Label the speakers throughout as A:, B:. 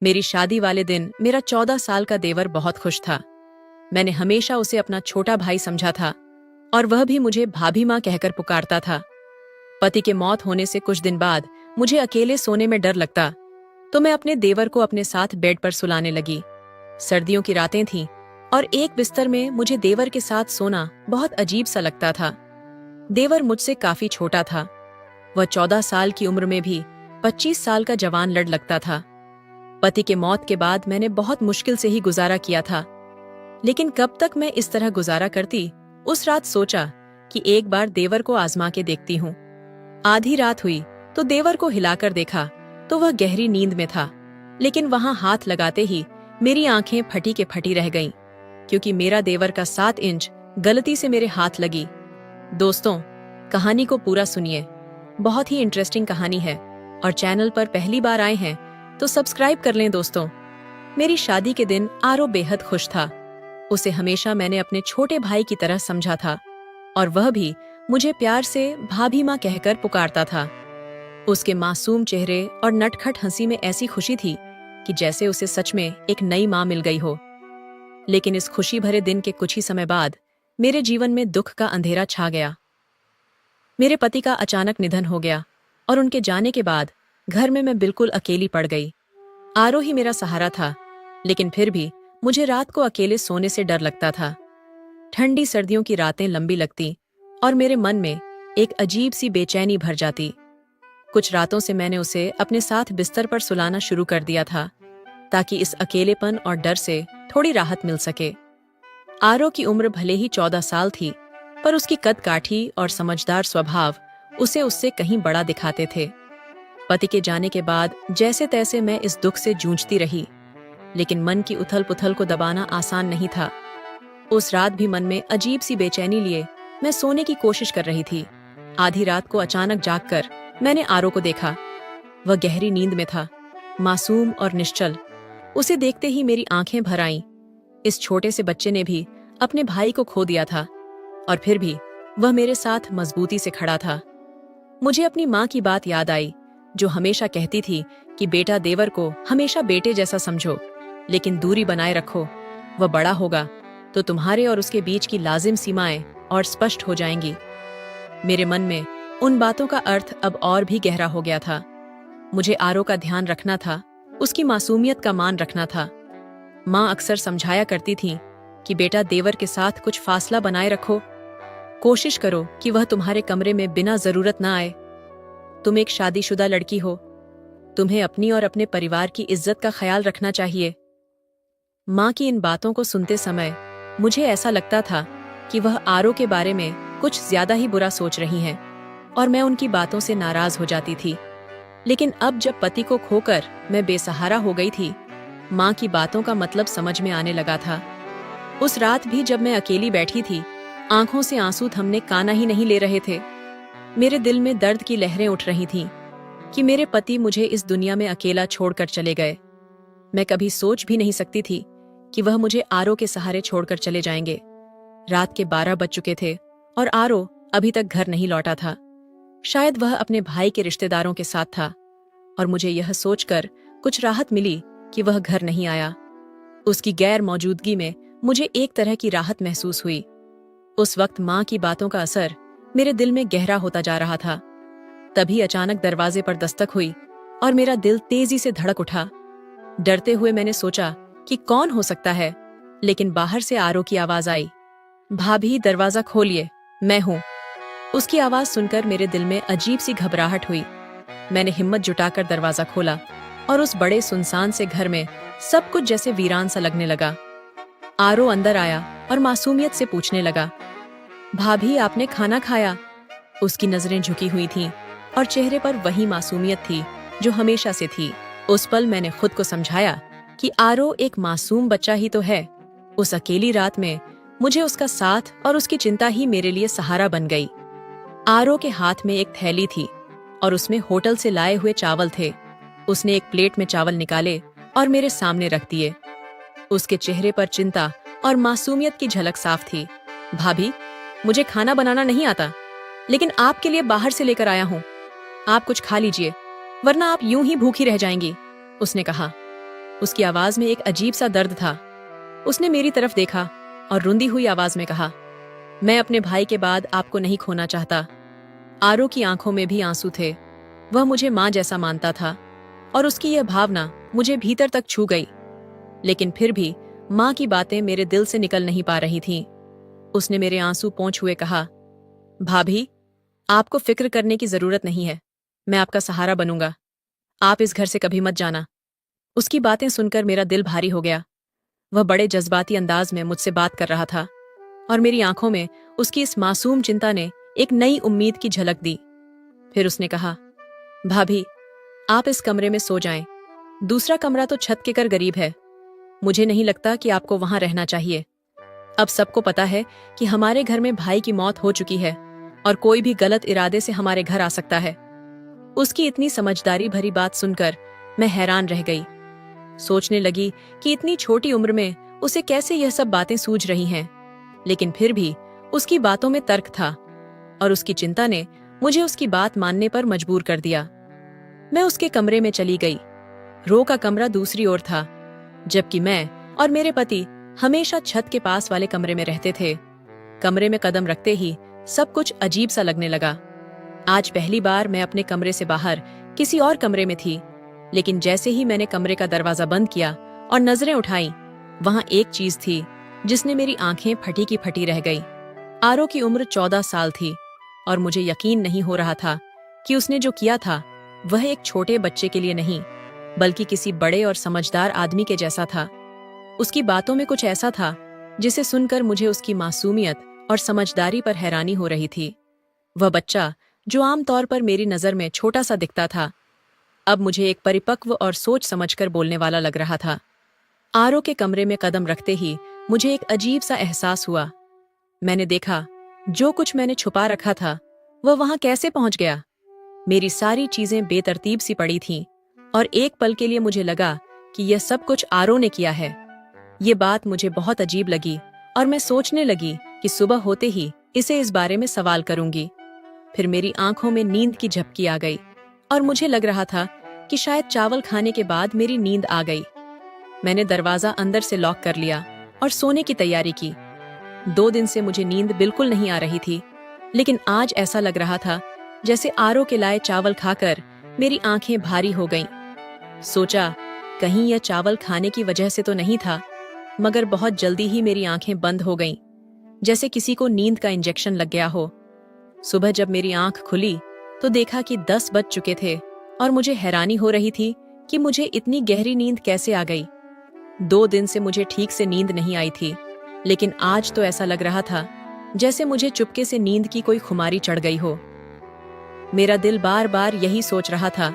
A: मेरी शादी वाले दिन मेरा 14 साल का देवर बहुत खुश था। मैंने हमेशा उसे अपना छोटा भाई समझा था और वह भी मुझे भाभी माँ कहकर पुकारता था। पति के मौत होने से कुछ दिन बाद मुझे अकेले सोने में डर लगता, तो मैं अपने देवर को अपने साथ बेड पर सुलाने लगी। सर्दियों की रातें थीं और एक बिस्तर में मुझे देवर के साथ सोना बहुत अजीब सा लगता था। देवर मुझसे काफी छोटा था। वह 14 साल की उम्र में भी 25 साल का जवान लड़ लगता था। पति के मौत के बाद मैंने बहुत मुश्किल से ही गुजारा किया था, लेकिन कब तक मैं इस तरह गुजारा करती। उस रात सोचा कि एक बार देवर को आजमा के देखती हूँ। आधी रात हुई तो देवर को हिलाकर देखा तो वह गहरी नींद में था, लेकिन वहां हाथ लगाते ही मेरी आंखें फटी के फटी रह गईं, क्योंकि मेरा देवर का 7 इंच गलती से मेरे हाथ लगी। दोस्तों, कहानी को पूरा सुनिए, बहुत ही इंटरेस्टिंग कहानी है और चैनल पर पहली बार आए हैं तो सब्सक्राइब कर लें। दोस्तों, मेरी शादी के दिन आरो बेहद खुश था। उसे हमेशा मैंने अपने छोटे भाई की तरह समझा था और वह भी मुझे प्यार से भाभी माँ कहकर पुकारता था। उसके मासूम चेहरे और नटखट हंसी में ऐसी खुशी थी कि जैसे उसे सच में एक नई माँ मिल गई हो। लेकिन इस खुशी भरे दिन के कुछ ही समय बाद मेरे जीवन में दुख का अंधेरा छा गया। मेरे पति का अचानक निधन हो गया और उनके जाने के बाद घर में मैं बिल्कुल अकेली पड़ गई। आरो ही मेरा सहारा था, लेकिन फिर भी मुझे रात को अकेले सोने से डर लगता था। ठंडी सर्दियों की रातें लंबी लगती और मेरे मन में एक अजीब सी बेचैनी भर जाती। कुछ रातों से मैंने उसे अपने साथ बिस्तर पर सुलाना शुरू कर दिया था, ताकि इस अकेलेपन और डर से थोड़ी राहत मिल सके। आरो की उम्र भले ही 14 साल थी, पर उसकी कद काठी और समझदार स्वभाव उसे उससे कहीं बड़ा दिखाते थे। पति के जाने के बाद जैसे तैसे मैं इस दुख से जूझती रही, लेकिन मन की उथल पुथल को दबाना आसान नहीं था। उस रात भी मन में अजीब सी बेचैनी लिए मैं सोने की कोशिश कर रही थी। आधी रात को अचानक जागकर मैंने आरो को देखा। वह गहरी नींद में था, मासूम और निश्चल। उसे देखते ही मेरी आंखें भर आईं। इस छोटे से बच्चे ने भी अपने भाई को खो दिया था और फिर भी वह मेरे साथ मजबूती से खड़ा था। मुझे अपनी माँ की बात याद आई, जो हमेशा कहती थी कि बेटा देवर को हमेशा बेटे जैसा समझो, लेकिन दूरी बनाए रखो। वह बड़ा होगा तो तुम्हारे और उसके बीच की लाजिम सीमाएं और स्पष्ट हो जाएंगी। मेरे मन में उन बातों का अर्थ अब और भी गहरा हो गया था। मुझे आरो का ध्यान रखना था, उसकी मासूमियत का मान रखना था। माँ अक्सर समझाया करती थी कि बेटा देवर के साथ कुछ फासला बनाए रखो, कोशिश करो कि वह तुम्हारे कमरे में बिना जरूरत ना आए। तुम एक शादीशुदा लड़की हो, तुम्हें अपनी और अपने परिवार की इज्जत का ख्याल रखना चाहिए। माँ की इन बातों को सुनते समय मुझे ऐसा लगता था कि वह आरो के बारे में कुछ ज्यादा ही बुरा सोच रही हैं और मैं उनकी बातों से नाराज हो जाती थी। लेकिन अब जब पति को खोकर मैं बेसहारा हो गई थी, माँ की बातों का मतलब समझ में आने लगा था। उस रात भी जब मैं अकेली बैठी थी, आंखों से आंसू थमने काना ही नहीं ले रहे थे। मेरे दिल में दर्द की लहरें उठ रही थीं कि मेरे पति मुझे इस दुनिया में अकेला छोड़कर चले गए। मैं कभी सोच भी नहीं सकती थी कि वह मुझे आरो के सहारे छोड़कर चले जाएंगे। रात के 12 बज चुके थे और आरो अभी तक घर नहीं लौटा था। शायद वह अपने भाई के रिश्तेदारों के साथ था और मुझे यह सोचकर कुछ राहत मिली कि वह घर नहीं आया। उसकी गैर मौजूदगी में मुझे एक तरह की राहत महसूस हुई। उस वक्त माँ की बातों का असर मेरे दिल में गहरा होता जा रहा था। तभी अचानक दरवाजे पर दस्तक हुई और मेरा दिल तेजी से धड़क उठा। डरते हुए मैंने सोचा कि कौन हो सकता है, लेकिन बाहर से आरो की आवाज आई, भाभी दरवाजा खोलिए, मैं हूं। उसकी आवाज सुनकर मेरे दिल में अजीब सी घबराहट हुई। मैंने हिम्मत जुटाकर दरवाजा खोला और उस बड़े सुनसान से घर में सब कुछ जैसे वीरान सा लगने लगा। आरो अंदर आया और मासूमियत से पूछने लगा, भाभी आपने खाना खाया? उसकी नजरें झुकी हुई थीं और चेहरे पर वही मासूमियत थी जो हमेशा से थी। उस पल मैंने खुद को समझाया कि आरो एक मासूम बच्चा ही तो है। उस अकेली रात में मुझे उसका साथ और उसकी चिंता ही मेरे लिए सहारा बन गई। आरो के हाथ में एक थैली थी और उसमें होटल से लाए हुए चावल थे। उसने एक प्लेट में चावल निकाले और मेरे सामने रख दिए। उसके चेहरे पर चिंता और मासूमियत की झलक साफ थी। भाभी, मुझे खाना बनाना नहीं आता, लेकिन आपके लिए बाहर से लेकर आया हूँ। आप कुछ खा लीजिए, वरना आप यूं ही भूखी रह जाएंगी, उसने कहा। उसकी आवाज में एक अजीब सा दर्द था। उसने मेरी तरफ देखा और रुंधी हुई आवाज में कहा, मैं अपने भाई के बाद आपको नहीं खोना चाहता। आरो की आंखों में भी आंसू थे। वह मुझे मां जैसा मानता था और उसकी यह भावना मुझे भीतर तक छू गई। लेकिन फिर भी मां की बातें मेरे दिल से निकल नहीं पा रही थीं। उसने मेरे आंसू पोंछ हुए कहा, भाभी, आपको फिक्र करने की जरूरत नहीं है। मैं आपका सहारा बनूंगा। आप इस घर से कभी मत जाना। उसकी बातें सुनकर मेरा दिल भारी हो गया। वह बड़े जज्बाती अंदाज में मुझसे बात कर रहा था और मेरी आंखों में उसकी इस मासूम चिंता ने एक नई उम्मीद की झलक दी। फिर उसने कहा, भाभी, आप इस कमरे में सो जाएं। दूसरा कमरा तो छत के कर गरीब है। मुझे नहीं लगता कि आपको वहां रहना चाहिए। अब सबको पता है कि हमारे घर में भाई की मौत हो चुकी है और कोई भी गलत इरादे से हमारे घर आ सकता है। उसकी इतनी समझदारी भरी बात सुनकर मैं हैरान रह गई। सोचने लगी कि इतनी छोटी उम्र में उसे कैसे यह सब बातें सूझ रही हैं। लेकिन फिर भी उसकी बातों में तर्क था और उसकी चिंता ने मुझे उसकी बात मानने पर मजबूर कर दिया। मैं उसके कमरे में चली गई। रो का कमरा दूसरी ओर था, जबकि मैं और मेरे पति हमेशा छत के पास वाले कमरे में रहते थे। कमरे में कदम रखते ही सब कुछ अजीब सा लगने लगा। आज पहली बार मैं अपने कमरे से बाहर किसी और कमरे में थी, लेकिन जैसे ही मैंने कमरे का दरवाजा बंद किया और नजरें उठाई, वहां एक चीज थी जिसने मेरी आंखें फटी की फटी रह गई। आरो की उम्र 14 साल थी और मुझे यकीन नहीं हो रहा था कि उसने जो किया था वह एक छोटे बच्चे के लिए नहीं, बल्कि किसी बड़े और समझदार आदमी के जैसा था। उसकी बातों में कुछ ऐसा था जिसे सुनकर मुझे उसकी मासूमियत और समझदारी पर हैरानी हो रही थी। वह बच्चा जो आमतौर पर मेरी नजर में छोटा सा दिखता था, अब मुझे एक परिपक्व और सोच समझकर बोलने वाला लग रहा था। आरो के कमरे में कदम रखते ही मुझे एक अजीब सा एहसास हुआ। मैंने देखा जो कुछ मैंने छुपा रखा था वह वहां कैसे पहुंच गया। मेरी सारी चीजें बेतरतीब सी पड़ी थीं और एक पल के लिए मुझे लगा कि यह सब कुछ आरो ने किया है। ये बात मुझे बहुत अजीब लगी और मैं सोचने लगी कि सुबह होते ही इसे इस बारे में सवाल करूंगी। फिर मेरी आंखों में नींद की झपकी आ गई और मुझे लग रहा था कि शायद चावल खाने के बाद मेरी नींद आ गई। मैंने दरवाजा अंदर से लॉक कर लिया और सोने की तैयारी की। 2 दिन से मुझे नींद बिल्कुल नहीं आ रही थी, लेकिन आज ऐसा लग रहा था जैसे आरो के लाए चावल खाकर मेरी आंखें भारी हो गईं। सोचा कहीं यह चावल खाने की वजह से तो नहीं था, मगर बहुत जल्दी ही मेरी आंखें बंद हो गईं, जैसे किसी को नींद का इंजेक्शन लग गया हो। सुबह जब मेरी आंख खुली तो देखा कि 10 बज चुके थे और मुझे हैरानी हो रही थी कि मुझे इतनी गहरी नींद कैसे आ गई। 2 दिन से मुझे ठीक से नींद नहीं आई थी, लेकिन आज तो ऐसा लग रहा था जैसे मुझे चुपके से नींद की कोई खुमारी चढ़ गई हो। मेरा दिल बार बार यही सोच रहा था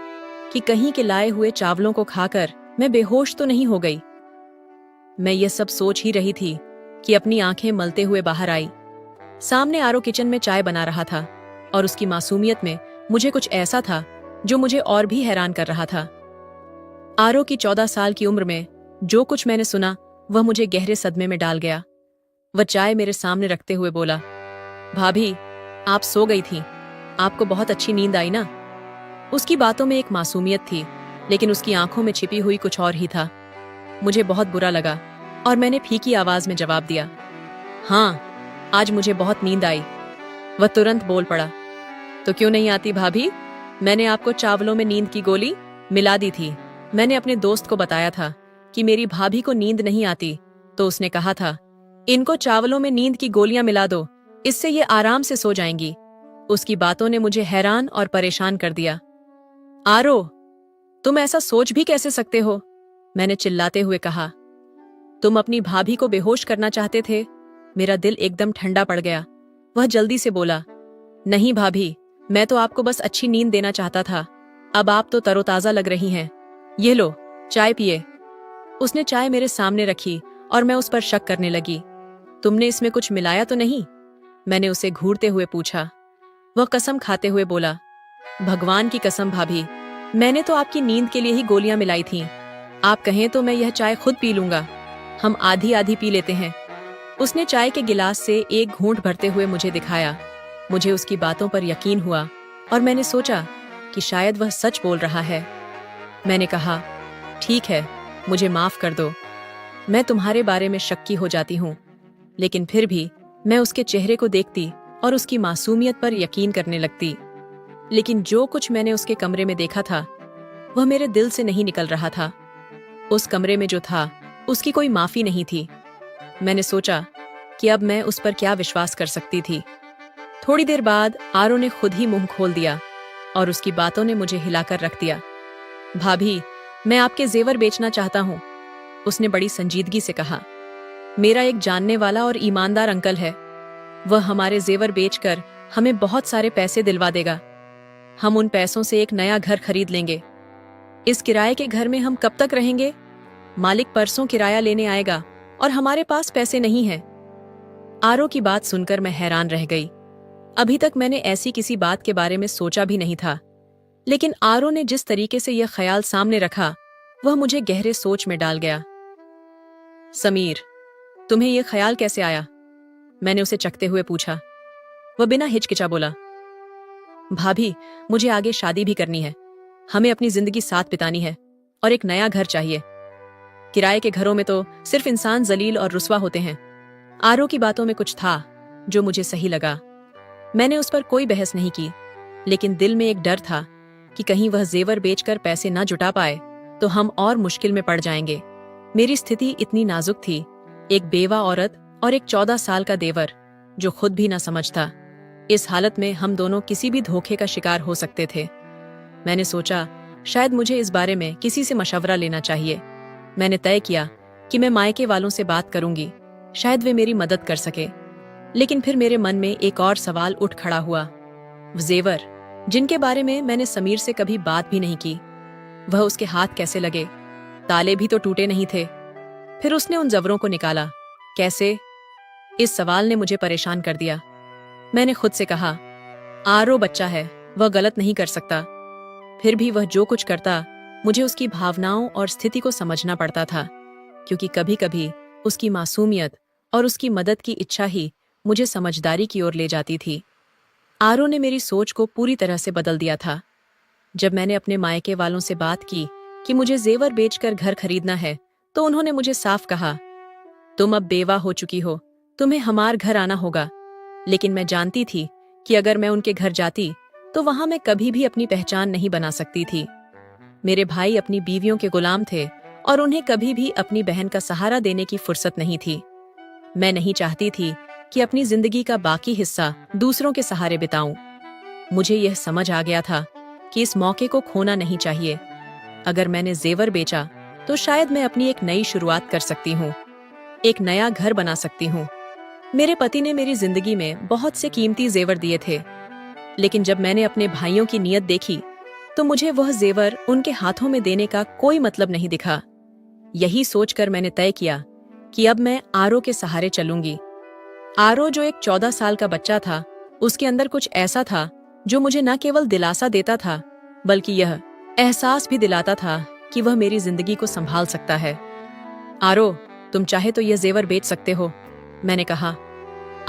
A: कि कहीं के लाए हुए चावलों को खाकर मैं बेहोश तो नहीं हो गई। मैं ये सब सोच ही रही थी कि अपनी आंखें मलते हुए बाहर आई। सामने आरो किचन में चाय बना रहा था और उसकी मासूमियत में मुझे कुछ ऐसा था जो मुझे और भी हैरान कर रहा था। आरो की 14 साल की उम्र में जो कुछ मैंने सुना वह मुझे गहरे सदमे में डाल गया। वह चाय मेरे सामने रखते हुए बोला, भाभी, आप सो गई थी, आपको बहुत अच्छी नींद आई ना। उसकी बातों में एक मासूमियत थी, लेकिन उसकी आंखों में छिपी हुई कुछ और ही था। मुझे बहुत बुरा लगा और मैंने फीकी आवाज में जवाब दिया, हाँ, आज मुझे बहुत नींद आई। वह तुरंत बोल पड़ा, तो क्यों नहीं आती भाभी? मैंने आपको चावलों में नींद की गोली मिला दी थी। मैंने अपने दोस्त को बताया था कि मेरी भाभी को नींद नहीं आती, तो उसने कहा था, इनको चावलों में नींद की गोलियां मिला दो, इससे ये आराम से सो जाएंगी। उसकी बातों ने मुझे हैरान और परेशान कर दिया। आरो, तुम ऐसा सोच भी कैसे सकते हो? मैंने चिल्लाते हुए कहा। तुम अपनी भाभी को बेहोश करना चाहते थे? मेरा दिल एकदम ठंडा पड़ गया। वह जल्दी से बोला, नहीं भाभी, मैं तो आपको बस अच्छी नींद देना चाहता था। अब आप तो तरोताजा लग रही हैं। ये लो, चाय पिए। उसने चाय मेरे सामने रखी और मैं उस पर शक करने लगी। तुमने इसमें कुछ मिलाया तो नहीं? मैंने उसे घूरते हुए पूछा। वह कसम खाते हुए बोला, भगवान की कसम भाभी, मैंने तो आपकी नींद के लिए ही गोलियां मिलाई थीं। आप कहें तो मैं यह चाय खुद पी लूंगा। हम आधी आधी पी लेते हैं। उसने चाय के गिलास से एक घूंट भरते हुए मुझे दिखाया। मुझे उसकी बातों पर यकीन हुआ और मैंने सोचा कि शायद वह सच बोल रहा है। मैंने कहा, ठीक है, मुझे माफ कर दो। मैं तुम्हारे बारे में शक्की हो जाती हूँ, लेकिन फिर भी मैं उसके चेहरे को देखती और उसकी मासूमियत पर यकीन करने लगती। लेकिन जो कुछ मैंने उसके कमरे में देखा था वह मेरे दिल से नहीं निकल रहा था। उस कमरे में जो था उसकी कोई माफी नहीं थी। मैंने सोचा कि अब मैं उस पर क्या विश्वास कर सकती थी। थोड़ी देर बाद आरो ने खुद ही मुंह खोल दिया और उसकी बातों ने मुझे हिलाकर रख दिया। भाभी, मैं आपके जेवर बेचना चाहता हूँ, उसने बड़ी संजीदगी से कहा। मेरा एक जानने वाला और ईमानदार अंकल है। वह हमारे जेवर बेचकर हमें बहुत सारे पैसे दिलवा देगा। हम उन पैसों से एक नया घर खरीद लेंगे। इस किराए के घर में हम कब तक रहेंगे? मालिक परसों किराया लेने आएगा और हमारे पास पैसे नहीं हैं। आरो की बात सुनकर मैं हैरान रह गई। अभी तक मैंने ऐसी किसी बात के बारे में सोचा भी नहीं था, लेकिन आरो ने जिस तरीके से यह ख्याल सामने रखा वह मुझे गहरे सोच में डाल गया। समीर, तुम्हें यह ख्याल कैसे आया? मैंने उसे चकते हुए पूछा। वह बिना हिचकिचा बोला, भाभी, मुझे आगे शादी भी करनी है, हमें अपनी जिंदगी साथ बितानी है और एक नया घर चाहिए। किराए के घरों में तो सिर्फ इंसान जलील और रुस्वा होते हैं। आरो की बातों में कुछ था जो मुझे सही लगा। मैंने उस पर कोई बहस नहीं की, लेकिन दिल में एक डर था कि कहीं वह जेवर बेचकर पैसे ना जुटा पाए तो हम और मुश्किल में पड़ जाएंगे। मेरी स्थिति इतनी नाजुक थी, एक बेवा औरत और एक 14 साल का देवर जो खुद भी ना समझता। इस हालत में हम दोनों किसी भी धोखे का शिकार हो सकते थे। मैंने सोचा शायद मुझे इस बारे में किसी से मशवरा लेना चाहिए। मैंने तय किया कि मैं मायके वालों से बात करूंगी, शायद वे मेरी मदद कर सके। लेकिन फिर मेरे मन में एक और सवाल उठ खड़ा हुआ। जेवर, जिनके बारे में मैंने समीर से कभी बात भी नहीं की, वह उसके हाथ कैसे लगे? ताले भी तो टूटे नहीं थे। फिर उसने उन जवरों को निकाला कैसे? इस सवाल ने मुझे परेशान कर दिया। मैंने खुद से कहा, आरो बच्चा है, वह गलत नहीं कर सकता। फिर भी वह जो कुछ करता मुझे उसकी भावनाओं और स्थिति को समझना पड़ता था, क्योंकि कभी कभी उसकी मासूमियत और उसकी मदद की इच्छा ही मुझे समझदारी की ओर ले जाती थी। आरो ने मेरी सोच को पूरी तरह से बदल दिया था। जब मैंने अपने मायके वालों से बात की कि मुझे जेवर बेचकर घर खरीदना है, तो उन्होंने मुझे साफ कहा, तुम अब बेवा हो चुकी हो, तुम्हें हमार घर आना होगा। लेकिन मैं जानती थी कि अगर मैं उनके घर जाती तो वहां मैं कभी भी अपनी पहचान नहीं बना सकती थी। मेरे भाई अपनी बीवियों के गुलाम थे और उन्हें कभी भी अपनी बहन का सहारा देने की फुर्सत नहीं थी। मैं नहीं चाहती थी कि अपनी जिंदगी का बाकी हिस्सा दूसरों के सहारे बिताऊं। मुझे यह समझ आ गया था कि इस मौके को खोना नहीं चाहिए। अगर मैंने जेवर बेचा तो शायद मैं अपनी एक नई शुरुआत कर सकती हूँ, एक नया घर बना सकती हूँ। मेरे पति ने मेरी जिंदगी में बहुत से कीमती जेवर दिए थे, लेकिन जब मैंने अपने भाइयों की नीयत देखी तो मुझे वह जेवर उनके हाथों में देने का कोई मतलब नहीं दिखा। यही सोचकर मैंने तय किया कि अब मैं आरो के सहारे चलूंगी। आरो जो एक 14 साल का बच्चा था, उसके अंदर कुछ ऐसा था जो मुझे न केवल दिलासा देता था, बल्कि यह एहसास भी दिलाता था कि वह मेरी जिंदगी को संभाल सकता है। आरो, तुम चाहे तो यह जेवर बेच सकते हो, मैंने कहा।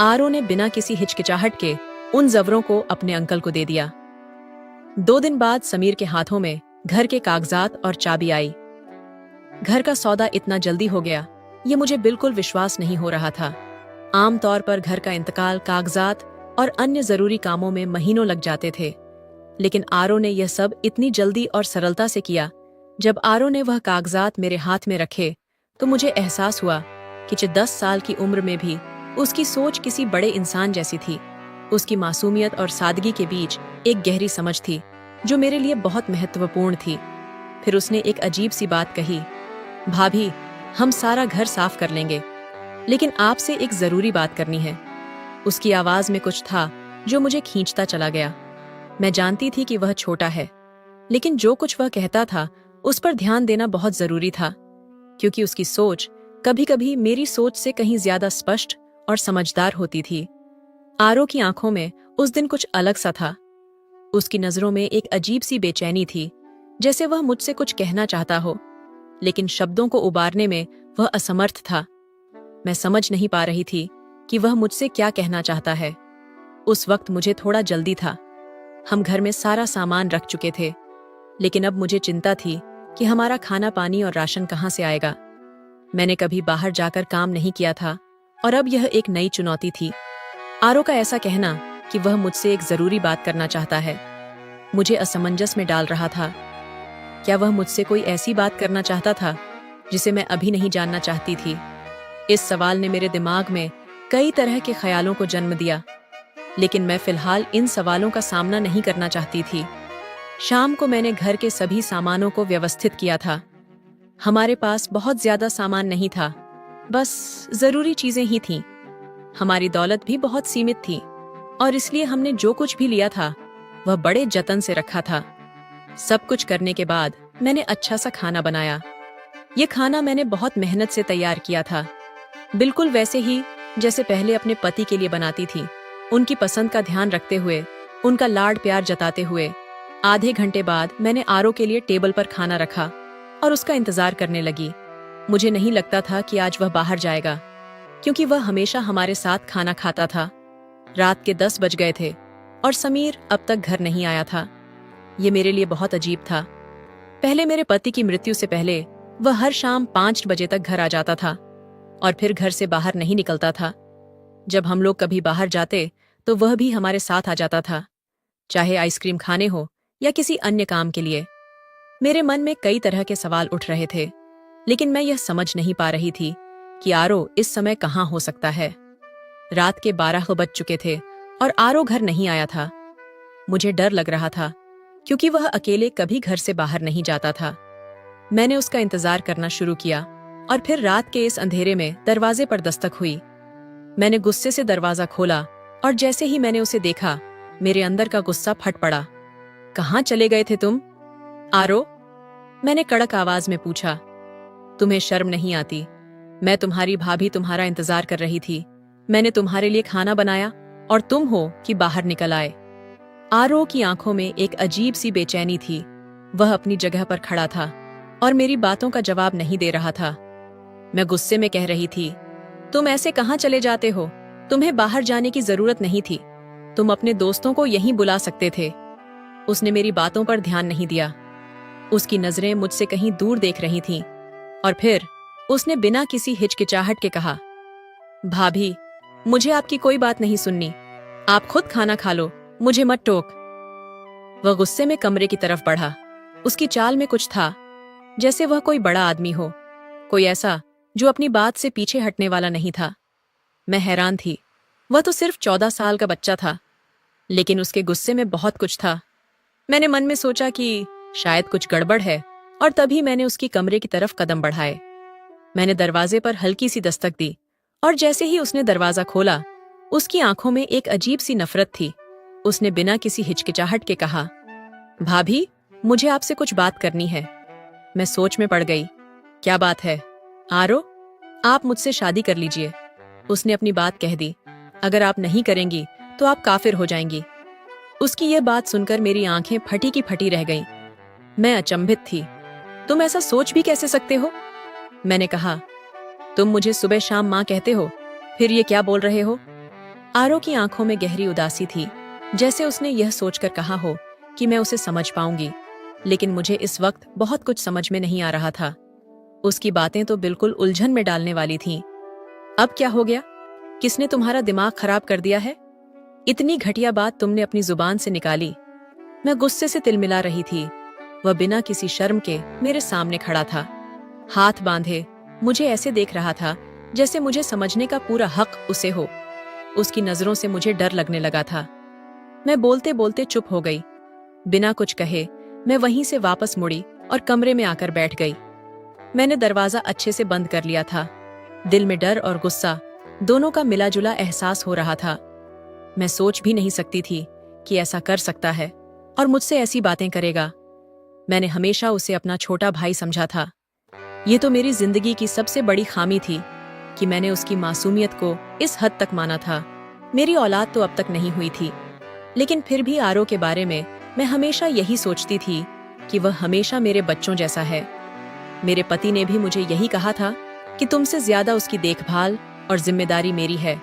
A: आरो ने बिना किसी हिचकिचाहट के उन जवरों को अपने अंकल को दे दिया। 2 दिन बाद समीर के हाथों में घर के कागजात और चाबी आई। घर का सौदा इतना जल्दी हो गया, ये मुझे बिल्कुल विश्वास नहीं हो रहा था। आमतौर पर घर का इंतकाल, कागजात और अन्य जरूरी कामों में महीनों लग जाते थे, लेकिन आरो ने यह सब इतनी जल्दी और सरलता से किया। जब आरो ने वह कागजात मेरे हाथ में रखे तो मुझे एहसास हुआ कि 10 साल की उम्र में भी उसकी सोच किसी बड़े इंसान जैसी थी। उसकी मासूमियत और सादगी के बीच एक गहरी समझ थी जो मेरे लिए बहुत महत्वपूर्ण थी। फिर उसने एक अजीब सी बात कही, भाभी, हम सारा घर साफ कर लेंगे, लेकिन आपसे एक जरूरी बात करनी है। उसकी आवाज में कुछ था जो मुझे खींचता चला गया। मैं जानती थी कि वह छोटा है, लेकिन जो कुछ वह कहता था उस पर ध्यान देना बहुत जरूरी था, क्योंकि उसकी सोच कभी कभी मेरी सोच से कहीं ज्यादा स्पष्ट और समझदार होती थी। आरो की आंखों में उस दिन कुछ अलग सा था। उसकी नजरों में एक अजीब सी बेचैनी थी, जैसे वह मुझसे कुछ कहना चाहता हो, लेकिन शब्दों को उबारने में वह असमर्थ था। मैं समझ नहीं पा रही थी कि वह मुझसे क्या कहना चाहता है। उस वक्त मुझे थोड़ा जल्दी था। हम घर में सारा सामान रख चुके थे, लेकिन अब मुझे चिंता थी कि हमारा खाना पानी और राशन कहाँ से आएगा। मैंने कभी बाहर जाकर काम नहीं किया था और अब यह एक नई चुनौती थी। आरो का ऐसा कहना कि वह मुझसे एक जरूरी बात करना चाहता है मुझे असमंजस में डाल रहा था। क्या वह मुझसे कोई ऐसी बात करना चाहता था जिसे मैं अभी नहीं जानना चाहती थी? इस सवाल ने मेरे दिमाग में कई तरह के ख्यालों को जन्म दिया, लेकिन मैं फिलहाल इन सवालों का सामना नहीं करना चाहती थी। शाम को मैंने घर के सभी सामानों को व्यवस्थित किया था। हमारे पास बहुत ज्यादा सामान नहीं था, बस जरूरी चीजें ही थीं। हमारी दौलत भी बहुत सीमित थी और इसलिए हमने जो कुछ भी लिया था वह बड़े जतन से रखा था। सब कुछ करने के बाद मैंने अच्छा सा खाना बनाया। ये खाना मैंने बहुत मेहनत से तैयार किया था, बिल्कुल वैसे ही जैसे पहले अपने पति के लिए बनाती थी। उनकी पसंद का ध्यान रखते हुए, उनका लाड प्यार जताते हुए। आधे घंटे बाद मैंने आरो के लिए टेबल पर खाना रखा और उसका इंतजार करने लगी। मुझे नहीं लगता था कि आज वह बाहर जाएगा, क्योंकि वह हमेशा हमारे साथ खाना खाता था। रात के 10 बज गए थे और समीर अब तक घर नहीं आया था। ये मेरे लिए बहुत अजीब था। पहले मेरे पति की मृत्यु से पहले वह हर शाम 5 बजे तक घर आ जाता था और फिर घर से बाहर नहीं निकलता था। जब हम लोग कभी बाहर जाते तो वह भी हमारे साथ आ जाता था, चाहे आइसक्रीम खाने हो या किसी अन्य काम के लिए। मेरे मन में कई तरह के सवाल उठ रहे थे, लेकिन मैं यह समझ नहीं पा रही थी कि आरो इस समय कहाँ हो सकता है। रात के 12 बज चुके थे और आरो घर नहीं आया था। मुझे डर लग रहा था, क्योंकि वह अकेले कभी घर से बाहर नहीं जाता था। मैंने उसका इंतजार करना शुरू किया और फिर रात के इस अंधेरे में दरवाजे पर दस्तक हुई। मैंने गुस्से से दरवाजा खोला और जैसे ही मैंने उसे देखा, मेरे अंदर का गुस्सा फट पड़ा। कहाँ चले गए थे तुम, आरो? मैंने कड़क आवाज में पूछा। तुम्हें शर्म नहीं आती? मैं तुम्हारी भाभी तुम्हारा इंतजार कर रही थी। मैंने तुम्हारे लिए खाना बनाया और तुम हो कि बाहर निकल आए। आरो की आंखों में एक अजीब सी बेचैनी थी। वह अपनी जगह पर खड़ा था और मेरी बातों का जवाब नहीं दे रहा था। मैं गुस्से में कह रही थी, तुम ऐसे कहाँ चले जाते हो? तुम्हें बाहर जाने की जरूरत नहीं थी। तुम अपने दोस्तों को यहीं बुला सकते थे। उसने मेरी बातों पर ध्यान नहीं दिया। उसकी नजरें मुझसे कहीं दूर देख रही थीं और फिर उसने बिना किसी हिचकिचाहट के कहा, भाभी, मुझे आपकी कोई बात नहीं सुननी। आप खुद खाना खा लो, मुझे मत टोक। वह गुस्से में कमरे की तरफ बढ़ा। उसकी चाल में कुछ था, जैसे वह कोई बड़ा आदमी हो, कोई ऐसा जो अपनी बात से पीछे हटने वाला नहीं था। मैं हैरान थी। वह तो सिर्फ 14 साल का बच्चा था, लेकिन उसके गुस्से में बहुत कुछ था। मैंने मन में सोचा कि शायद कुछ गड़बड़ है और तभी मैंने उसकी कमरे की तरफ कदम बढ़ाए। मैंने दरवाजे पर हल्की सी दस्तक दी और जैसे ही उसने दरवाजा खोला, उसकी आंखों में एक अजीब सी नफरत थी। उसने बिना किसी हिचकिचाहट के कहा, भाभी, मुझे आपसे कुछ बात करनी है। मैं सोच में पड़ गई। क्या बात है? आरो, आप मुझसे शादी कर लीजिए। उसने अपनी बात कह दी। अगर आप नहीं करेंगी तो आप काफिर हो जाएंगी। उसकी यह बात सुनकर मेरी आंखें फटी की फटी रह गईं। मैं अचंभित थी। तुम ऐसा सोच भी कैसे सकते हो? मैंने कहा। तुम मुझे सुबह शाम माँ कहते हो, फिर ये क्या बोल रहे हो? आरो की आंखों में गहरी उदासी थी, जैसे उसने यह सोचकर कहा हो कि मैं उसे समझ पाऊंगी, लेकिन मुझे इस वक्त बहुत कुछ समझ में नहीं आ रहा था। उसकी बातें तो बिल्कुल उलझन में डालने वाली थीं। अब क्या हो गया? किसने तुम्हारा दिमाग खराब कर दिया है? इतनी घटिया बात तुमने अपनी जुबान से निकाली। मैं गुस्से से तिलमिला रही थी। वह बिना किसी शर्म के मेरे सामने खड़ा था, हाथ बांधे मुझे ऐसे देख रहा था जैसे मुझे समझने का पूरा हक उसे हो। उसकी नजरों से मुझे डर लगने लगा था। मैं बोलते बोलते चुप हो गई। बिना कुछ कहे मैं वहीं से वापस मुड़ी और कमरे में आकर बैठ गई। मैंने दरवाजा अच्छे से बंद कर लिया था। दिल में डर और गुस्सा दोनों का मिला जुला एहसास हो रहा था। मैं सोच भी नहीं सकती थी कि ऐसा कर सकता है और मुझसे ऐसी बातें करेगा। मैंने हमेशा उसे अपना छोटा भाई समझा था। ये तो मेरी जिंदगी की सबसे बड़ी खामी थी कि मैंने उसकी मासूमियत को इस हद तक माना था। मेरी औलाद तो अब तक नहीं हुई थी, लेकिन फिर भी आरो के बारे में मैं हमेशा यही सोचती थी कि वह हमेशा मेरे बच्चों जैसा है। मेरे पति ने भी मुझे यही कहा था कि तुमसे ज्यादा उसकी देखभाल और जिम्मेदारी मेरी है।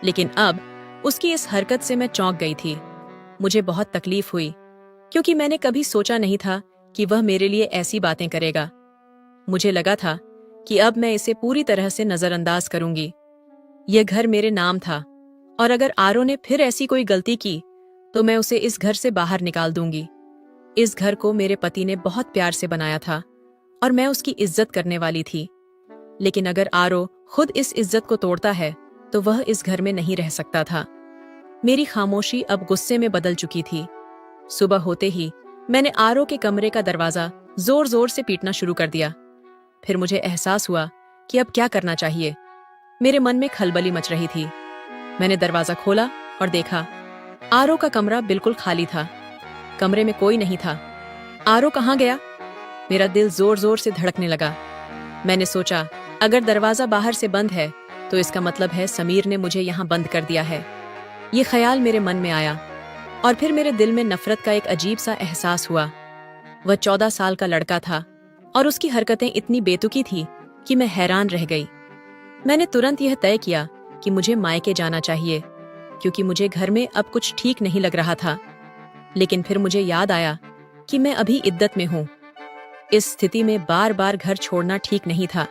A: लेकिन अब उसकी इस हरकत से मैं चौंक गई थी। मुझे बहुत तकलीफ हुई, क्योंकि मैंने कभी सोचा नहीं था कि वह मेरे लिए ऐसी बातें करेगा। मुझे लगा था कि अब मैं इसे पूरी तरह से नजरअंदाज करूंगी। यह घर मेरे नाम था और अगर आरो ने फिर ऐसी कोई गलती की तो मैं उसे इस घर से बाहर निकाल दूंगी। इस घर को मेरे पति ने बहुत प्यार से बनाया था और मैं उसकी इज्जत करने वाली थी। लेकिन अगर आरो खुद इस इज्जत को तोड़ता है तो वह इस घर में नहीं रह सकता था। मेरी खामोशी अब गुस्से में बदल चुकी थी। सुबह होते ही मैंने आरो के कमरे का दरवाजा जोर जोर से पीटना शुरू कर दिया। फिर मुझे एहसास हुआ कि अब क्या करना चाहिए। मेरे मन में खलबली मच रही थी। मैंने दरवाजा खोला और देखा आरो का कमरा बिल्कुल खाली था। कमरे में कोई नहीं था। आरो कहाँ गया? मेरा दिल जोर जोर से धड़कने लगा। मैंने सोचा अगर दरवाजा बाहर से बंद है तो इसका मतलब है समीर ने मुझे यहाँ बंद कर दिया है। ये ख्याल मेरे मन में आया और फिर मेरे दिल में नफरत का एक अजीब सा एहसास हुआ। वह 14 साल का लड़का था और उसकी हरकतें इतनी बेतुकी थी कि मैं हैरान रह गई। मैंने तुरंत यह तय किया कि मुझे मायके जाना चाहिए क्योंकि मुझे घर में अब कुछ ठीक नहीं लग रहा था। लेकिन फिर मुझे याद आया कि मैं अभी इद्दत में हूँ। इस स्थिति में बार बार घर छोड़ना ठीक नहीं था।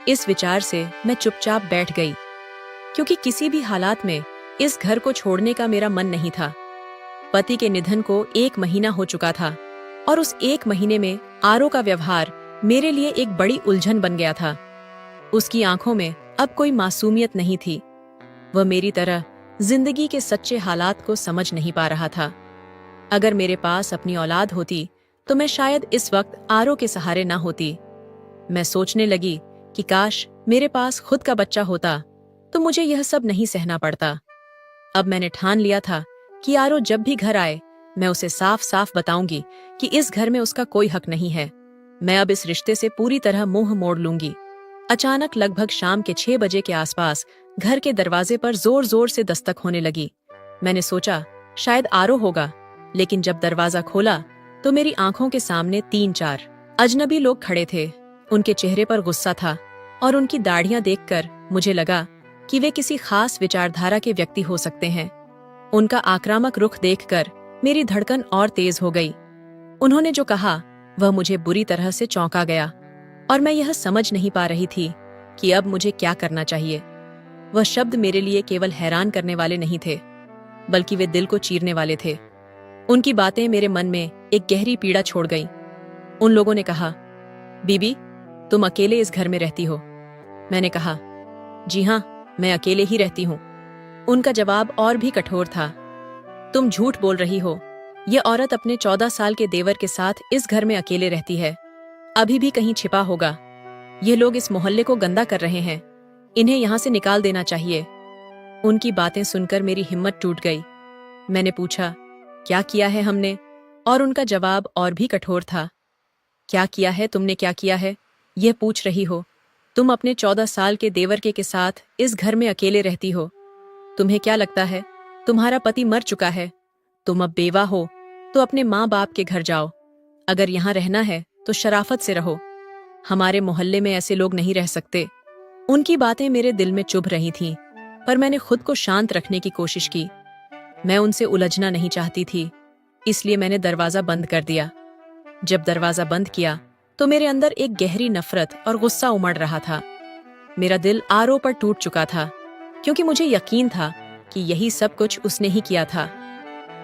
A: इस विचार से मैं चुपचाप बैठ गई क्योंकि किसी भी हालात में इस घर को छोड़ने का मेरा मन नहीं था। पति के निधन को 1 महीना हो चुका था और उस 1 महीने में आरो का व्यवहार मेरे लिए एक बड़ी उलझन बन गया था। उसकी आंखों में अब कोई मासूमियत नहीं थी। वह मेरी तरह जिंदगी के सच्चे हालात को समझ नहीं पा रहा था। अगर मेरे पास अपनी औलाद होती तो मैं शायद इस वक्त आरो के सहारे ना होती। मैं सोचने लगी कि काश मेरे पास खुद का बच्चा होता तो मुझे यह सब नहीं सहना पड़ता। अब मैंने ठान लिया था कि आरो जब भी घर आए मैं उसे साफ साफ बताऊंगी कि इस घर में उसका कोई हक नहीं है। मैं अब इस रिश्ते से पूरी तरह मुंह मोड़ लूंगी। अचानक लगभग शाम के 6 बजे के आसपास घर के दरवाजे पर जोर जोर से दस्तक होने लगी। मैंने सोचा शायद आरो होगा, लेकिन जब दरवाजा खोला तो मेरी आंखों के सामने 3-4 अजनबी लोग खड़े थे। उनके चेहरे पर गुस्सा था और उनकी दाढ़ियां देखकर मुझे लगा कि वे किसी खास विचारधारा के व्यक्ति हो सकते हैं। उनका आक्रामक रुख देखकर मेरी धड़कन और तेज हो गई। उन्होंने जो कहा वह मुझे बुरी तरह से चौंका गया और मैं यह समझ नहीं पा रही थी कि अब मुझे क्या करना चाहिए। वह शब्द मेरे लिए केवल हैरान करने वाले नहीं थे, बल्कि वे दिल को चीरने वाले थे। उनकी बातें मेरे मन में एक गहरी पीड़ा छोड़ गईं। उन लोगों ने कहा, बीबी, तुम अकेले इस घर में रहती हो। मैंने कहा, जी हाँ, मैं अकेले ही रहती हूँ। उनका जवाब और भी कठोर था। तुम झूठ बोल रही हो। यह औरत अपने 14 साल के देवर के साथ इस घर में अकेले रहती है। अभी भी कहीं छिपा होगा। ये लोग इस मोहल्ले को गंदा कर रहे हैं। इन्हें यहाँ से निकाल देना चाहिए। उनकी बातें सुनकर मेरी हिम्मत टूट गई। मैंने पूछा, क्या किया है हमने? और उनका जवाब और भी कठोर था। क्या किया है? तुमने क्या किया है? यह पूछ रही हो? तुम अपने 14 साल के देवर के साथ इस घर में अकेले रहती हो। तुम्हें क्या लगता है तुम्हारा पति मर चुका है? तुम अब बेवा हो तो अपने माँ बाप के घर जाओ। अगर यहाँ रहना है तो शराफत से रहो। हमारे मोहल्ले में ऐसे लोग नहीं रह सकते। उनकी बातें मेरे दिल में चुभ रही थीं, पर मैंने खुद को शांत रखने की कोशिश की। मैं उनसे उलझना नहीं चाहती थी, इसलिए मैंने दरवाजा बंद कर दिया। जब दरवाजा बंद किया तो मेरे अंदर एक गहरी नफरत और गुस्सा उमड़ रहा था। मेरा दिल आरो पर टूट चुका था, क्योंकि मुझे यकीन था कि यही सब कुछ उसने ही किया था।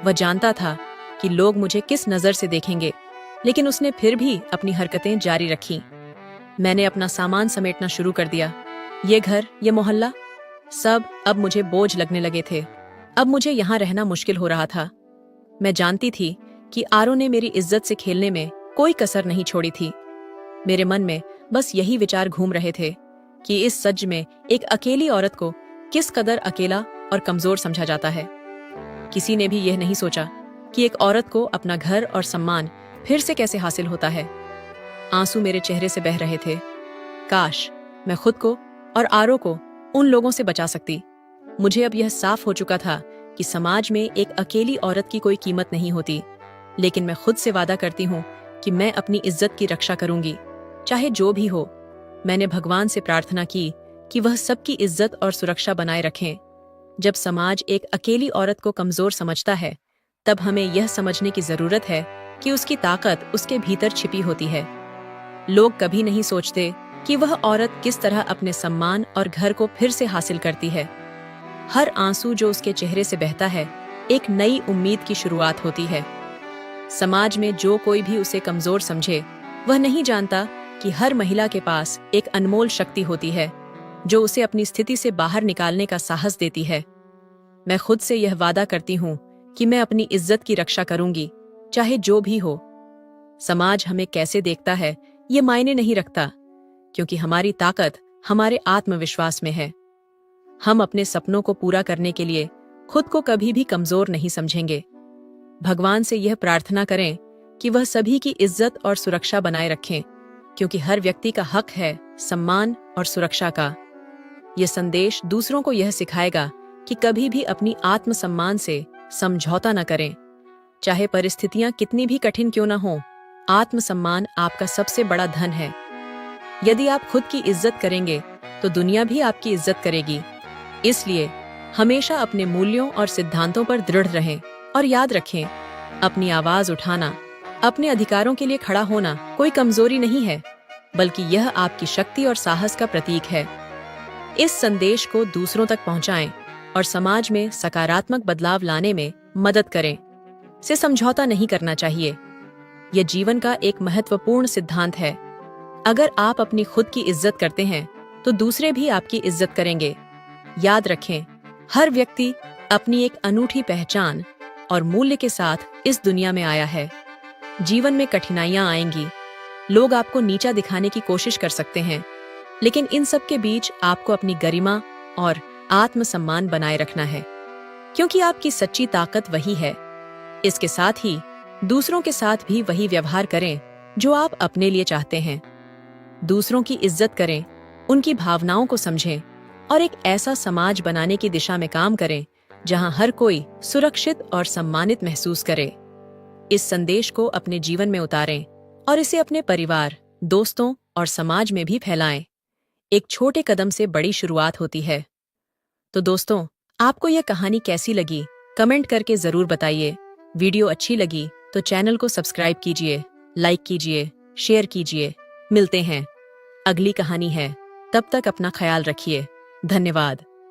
A: वह जानता था कि लोग मुझे किस नजर से देखेंगे, लेकिन उसने फिर भी अपनी हरकतें जारी रखी। मैंने अपना सामान समेटना शुरू कर दिया। ये घर, ये मोहल्ला, सब अब मुझे बोझ लगने लगे थे। अब मुझे यहाँ रहना मुश्किल हो रहा था। मैं जानती थी कि आरो ने मेरी इज्जत से खेलने में कोई कसर नहीं छोड़ी थी। मेरे मन में बस यही विचार घूम रहे थे कि इस सज में एक अकेली औरत को किस कदर अकेला और कमजोर समझा जाता है। किसी ने भी यह नहीं सोचा कि एक औरत को अपना घर और सम्मान फिर से कैसे हासिल होता है। आंसू मेरे चेहरे से बह रहे थे। काश मैं खुद को और आरो को उन लोगों से बचा सकती। मुझे अब यह साफ हो चुका था कि समाज में एक अकेली औरत की कोई कीमत नहीं होती, लेकिन मैं खुद से वादा करती हूँ कि मैं अपनी इज्जत की रक्षा करूंगी, चाहे जो भी हो। मैंने भगवान से प्रार्थना की कि वह सबकी इज्जत और सुरक्षा बनाए रखें। जब समाज एक अकेली औरत को कमजोर समझता है, तब हमें यह समझने की जरूरत है कि उसकी ताकत उसके भीतर छिपी होती है। लोग कभी नहीं सोचते कि वह औरत किस तरह अपने सम्मान और घर को फिर से हासिल करती है। हर आंसू जो उसके चेहरे से बहता है, एक नई उम्मीद की शुरुआत होती है। समाज में जो कोई भी उसे कमजोर समझे, वह नहीं जानता कि हर महिला के पास एक अनमोल शक्ति होती है जो उसे अपनी स्थिति से बाहर निकालने का साहस देती है। मैं खुद से यह वादा करती हूँ कि मैं अपनी इज्जत की रक्षा करूंगी, चाहे जो भी हो। समाज हमें कैसे देखता है ये मायने नहीं रखता, क्योंकि हमारी ताकत हमारे आत्मविश्वास में है। हम अपने सपनों को पूरा करने के लिए खुद को कभी भी कमजोर नहीं समझेंगे। भगवान से यह प्रार्थना करें कि वह सभी की इज्जत और सुरक्षा बनाए रखें, क्योंकि हर व्यक्ति का हक है सम्मान और सुरक्षा का। यह संदेश दूसरों को यह सिखाएगा कि कभी भी अपनी आत्मसम्मान से समझौता न करें, चाहे परिस्थितियां कितनी भी कठिन क्यों न हो। आत्मसम्मान आपका सबसे बड़ा धन है। यदि आप खुद की इज्जत करेंगे तो दुनिया भी आपकी इज्जत करेगी। इसलिए हमेशा अपने मूल्यों और सिद्धांतों पर दृढ़ रहें और याद रखें, अपनी आवाज उठाना, अपने अधिकारों के लिए खड़ा होना कोई कमजोरी नहीं है, बल्कि यह आपकी शक्ति और साहस का प्रतीक है। इस संदेश को दूसरों तक पहुंचाएं और समाज में सकारात्मक बदलाव लाने में मदद करें। से समझौता नहीं करना चाहिए। यह जीवन का एक महत्वपूर्ण सिद्धांत है। अगर आप अपनी खुद की इज्जत करते हैं तो दूसरे भी आपकी इज्जत करेंगे। याद रखें, हर व्यक्ति अपनी एक अनूठी पहचान और मूल्य के साथ इस दुनिया में आया है। जीवन में कठिनाइयां आएंगी, लोग आपको नीचा दिखाने की कोशिश कर सकते हैं, लेकिन इन सब के बीच आपको अपनी गरिमा और आत्मसम्मान बनाए रखना है, क्योंकि आपकी सच्ची ताकत वही है। इसके साथ ही दूसरों के साथ भी वही व्यवहार करें जो आप अपने लिए चाहते हैं। दूसरों की इज्जत करें, उनकी भावनाओं को समझें और एक ऐसा समाज बनाने की दिशा में काम करें जहां हर कोई सुरक्षित और सम्मानित महसूस करे। इस संदेश को अपने जीवन में उतारें और इसे अपने परिवार, दोस्तों और समाज में भी फैलाएं। एक छोटे कदम से बड़ी शुरुआत होती है। तो दोस्तों, आपको यह कहानी कैसी लगी? कमेंट करके जरूर बताइए। वीडियो अच्छी लगी तो चैनल को सब्सक्राइब कीजिए, लाइक कीजिए, शेयर कीजिए। मिलते हैं, अगली कहानी है। तब तक अपना ख्याल रखिए। धन्यवाद।